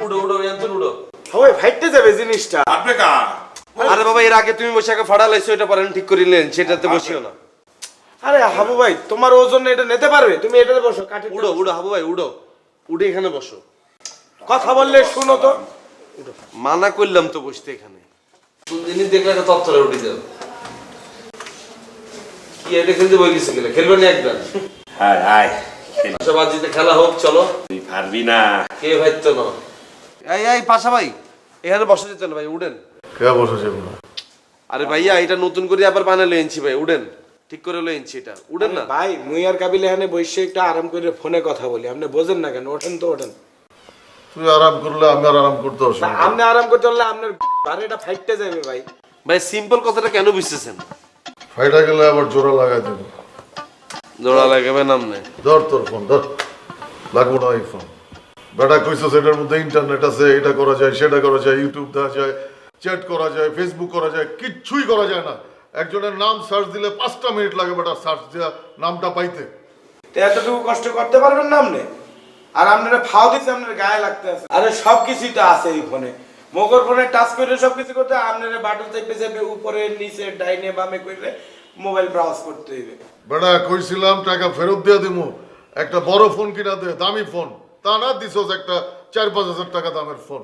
উড়ো উড়ো এনতো উড়ো হবে ফাইটতে যাবে জিনিসটা। আপনি কা আরে বাবা এর আগে তুমি বসে আগে ফাড়া লাইছো এটা পারেন ঠিক করিলেন সেটাতে বসিও না আরে হাবু ভাই তোমার ওজন এটা নিতে পারবে, তুমি এটাতে বসো কাঠে। উড়ো উড়ো হাবু ভাই উড়ো উড়ে এখানে বসো কথা বললে শুনো তো। মানা করলাম তো বসতে এখানে কোন জিনিস দেখলে একটা তত্ত্বরে উঠে যাও কি এটা খেলতে বই গেছে গেলে খেলবে না একদম হাই হাই সব আজিতে খেলা হোক চলো তুই পারবি না কে ভাইতো না এই পাশা ভাই এখানে বসে যেত না ভাই উড়েন কে বসেছে এগুলো? আরে ভাইয়া এটা নতুন করে আবার বানালো এনেছি ভাই উড়েন ঠিক করে লো এনেছি এটা উড়েন না ভাই মুই আর কাবিল এখানে বসে একটু আরাম করে ফোনে কথা বলি, আপনি বোঝেন না কেন? ওঠেন তো ওঠেন। তুই আরাম করলে আমি আর আরাম করতে অসুবিধা নেই। আপনি আরাম করতে পারলে আপনার বাড়িটা ফাইটতে যাবে ভাই। ভাই সিম্পল কথাটা কেন বুঝতেছেন ফাইটা গেলে আবার জোড়া লাগাই দেব। জোড়া লাগাবে নামনে ধর তোর ফোন ধর, লাগবো না এই ফোন। বেটা কইছো সেটার মধ্যে ইন্টারনেট আছে, এটা করা যায় সেটা করা যায়, ইউটিউব দেওয়া যায়, চ্যাট করা যায়, ফেসবুক করা যায়, কিচ্ছুই করা যায় না। একজনের নাম সার্চ দিলে 5টা মিনিট লাগে বেটা সার্চ দেওয়া নামটা পাইতে। তো এতটুকু কষ্ট করতে পারবেন না আপনি? আর আপনারা ফাও দিচ্ছে আপনার গায়ে লাগতে আছে। আরে সব কিছুই তো আছে এই ফোনে, মোগর ফোনে টাচ করে সবকিছু করতে, আপনারা বাটন চেপে চেপে উপরে নিচে ডাইনে বামে করে মোবাইল ব্রাউজ করতে হইবে। বেটা কইছিলাম টাকা ফেরত দিয়ে দিমু, একটা বড় ফোন কিনা দে, দামি ফোন। তা না দিছস একটা 4-5 হাজার টাকা দামের ফোন।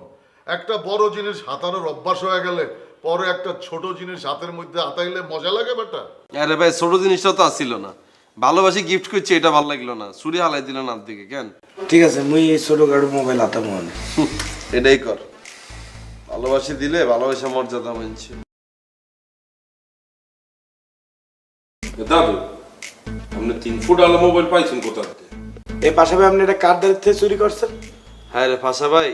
একটা বড় জিনিস হাতানোর অভ্যাস হয়ে গেলে পরে একটা ছোট জিনিস হাতের মধ্যে হাতাইলে মজা লাগে বেটা। আরে ভাই ছোট জিনিসটা তো আসছিল না ভালোবাসি গিফট করছে এটা ভালো লাগলো না ছুরি হালাই দিল না দিকে কেন ঠিক আছে, মুই এই ছোটখাটো মোবাইল হাতে মনে এটাই কর ভালোবাসি দিলে ভালোবাসা মর্যাদা মানছে দাদু আপনি 3 ফুট আলো মোবাইল পাইছেন কোথা থেকে? এই পাশাপাশি আপনি এটা কার দাঁড়িয়ে থেকে চুরি করছেন? হ্যাঁ রে ফাঁসা ভাই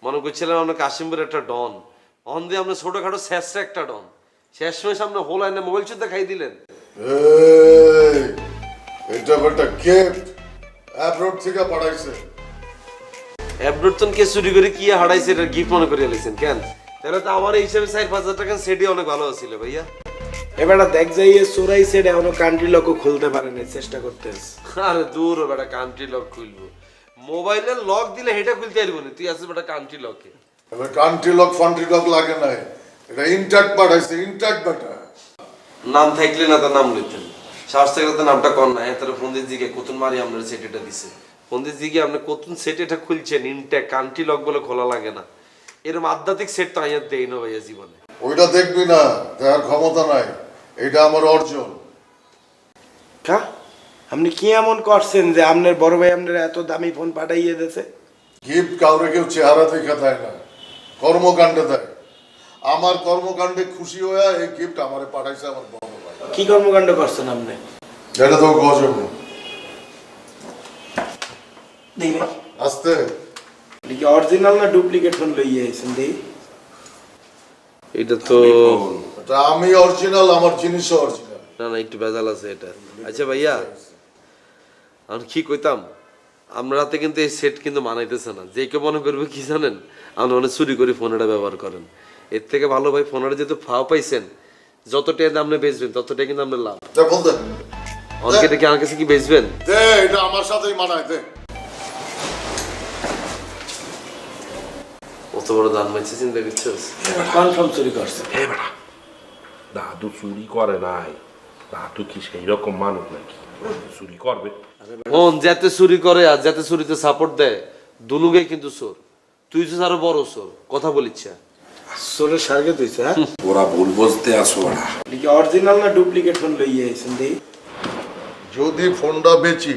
মনে করছিলাম আমরা কাশিমপুর একটা ডন অন দিয়ে আমরা ছোটখাটো শেষরা একটা ডন শেষ মেশ সামনে হোল আইনে মোবাইল চুদ্ধা খাই দিলেন এই, এটা বেটা গিফট অ্যাব্রোড থেকে পাঠাইছে। অ্যাব্রোটন কে চুরি করে কি হারাইছে এটা গিফট মনে করে এলেছেন কেন তাহলে তো আমার এই হিসাবে 4-5 হাজার টাকা সেটি অনেক ভালো ছিল ভাইয়া এবারে দেখ যাইয়ে চোরাই সেট এখনো কান্ট্রি লকও খুলতে পারেনি, চেষ্টা করতেছ। আরে দূর বেটা কান্ট্রি লক খুলবো মোবাইলের লক দিলে হেটা খুলতে পারবো না তুই আসিস বেটা কান্ট্রি লকে এবার কান্ট্রি লক ফান্ট্রি লক লাগে নাই, এটা ইনট্যাক্ট পাঠাইছে, ইনট্যাক্ট বেটা। নাম থাকলে না তার নাম লইতেন সাহস থাকলে তো নামটা কর না এত ফোন দিয়ে জিগে কতুন মারি আপনার সেট এটা দিছে ফোন দিয়ে জিগে আপনি কতুন সেট এটা খুলছেন ইনট্যাক্ট কান্ট্রি লক বলে খোলা লাগে না এরকম আধ্যাত্মিক সেট তো আইয়ার দেই না ভাইয়া জীবনে ওইটা দেখবি না, দেখার ক্ষমতা নাই, এটা আমার অর্জন। কা আপনি কি এমন করছেন যে আপনার বড় ভাই আপনার এত দামি ফোন পাঠাইয়ে দিয়েছে? গিফট কাউরে কেউ চেহারা দেখে দেয় না, কর্মকাণ্ডে দেয়। আমার কর্মকাণ্ডে খুশি হয়ে এই গিফট আমারে পাঠাইছে আমার বড় ভাই। কি কর্মকাণ্ড করছেন আপনি? এটা তো গজব। দেখি আস্তে কি অরিজিনাল না ডুপ্লিকেট ফোন লইয়ে আইছেন দেই? এটা তো এটা আমি অরিজিনাল, আমার জিনিসও অরিজিনাল। না না একটু ভেজাল আছে এটা আচ্ছা ভাইয়া আমি কি কইতাম আমরা রাতে কিন্তু এই সেট কিন্তু মানাইতেছে না যে কেউ মনে করবে কি জানেন আপনি মানে চুরি করে ফোনটা ব্যবহার করেন এর থেকে ভালো ভাই ফোনটা যেহেতু ফাও পাইছেন যতটা দাম আপনি বেচবেন ততটা কিন্তু আপনার লাভ দে বল দে, অনেকে কি আমার কাছে কি বেচবেন দে এটা আমার সাথেই মানায় দে। অত বড় দাম পাইছে চিন্তা করছিস কনফার্ম চুরি করছে। এ বেটা দাদু চুরি করে নাই, দাদু কি সেই রকম মানুষ নাকি চুরি করবে? ফোন যাতে চুরি করে আর যাতে চুরিতে সাপোর্ট দেয় দুলুগে কিন্তু চোর তুই তো আরো বড় চোর কথা বলিচ্ছা চোরের সার্গে দিছে। হ্যাঁ ওরা ভুল বুঝতে আসো ওরা কি অরিজিনাল না ডুপ্লিকেট ফোন লইয়ে আইছেন দেই? যদি ফোনটা বেচি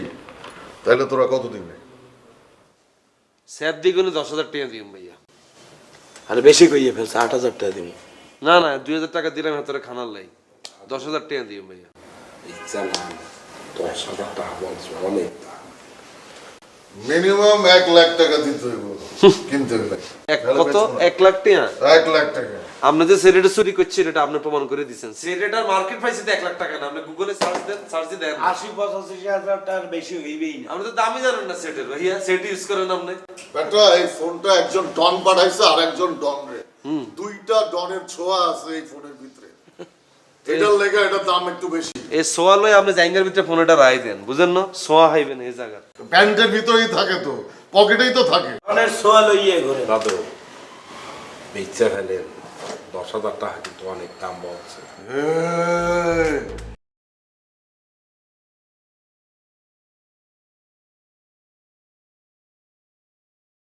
তাহলে তোরা কত দিবি? স্যার দিগুনে 10,000 টাকা দিন ভাইয়া আরে বেশি কইয়ে ফেলছে, 8,000 টাকা দিমু। না না 2,000 টাকা দিলাম হাতের খানার লাই 10,000 টাকা দিও ভাইয়া এই চালান 10,000 টাকা বলছো অনেক। মিনিমাম 1 লাখ টাকা দিতে হইব কিনতে গেলে। কত 1 লাখ টাকা 1 লাখ টাকা। আপনি যে সেরেটা চুরি করছেন এটা আপনি প্রমাণ করে দিচ্ছেন সেরেটার মার্কেট প্রাইস 1 লাখ টাকা না আপনি গুগলে সার্চ দেন 80-85,000 টাকার বেশি হইবেই না। আপনি তো দামই জানেন না সেটের ভাইয়া সেট ইউজ করেন আপনি বেটা এই ফোনটা একজন ডন পাঠাইছে আর একজন ডন রে, দুইটা ডনের ছোঁয়া আছে এই ফোনের ভিতরে, এটার লেগে এটা দাম একটু বেশি। এই সোয়া লয় আপনি জাইঙ্গার ভিতরে ফোনটা রাই দেন বুঝেন না সোয়া হাইবেন এই জায়গা প্যান্টের ভিতরেই থাকে তো, পকেটেই তো থাকে। অনেক সোয়াল ইয়ে করে দাদু বেচে ফেলেন, 10,000 টাকা কিন্তু অনেক দাম বলছে।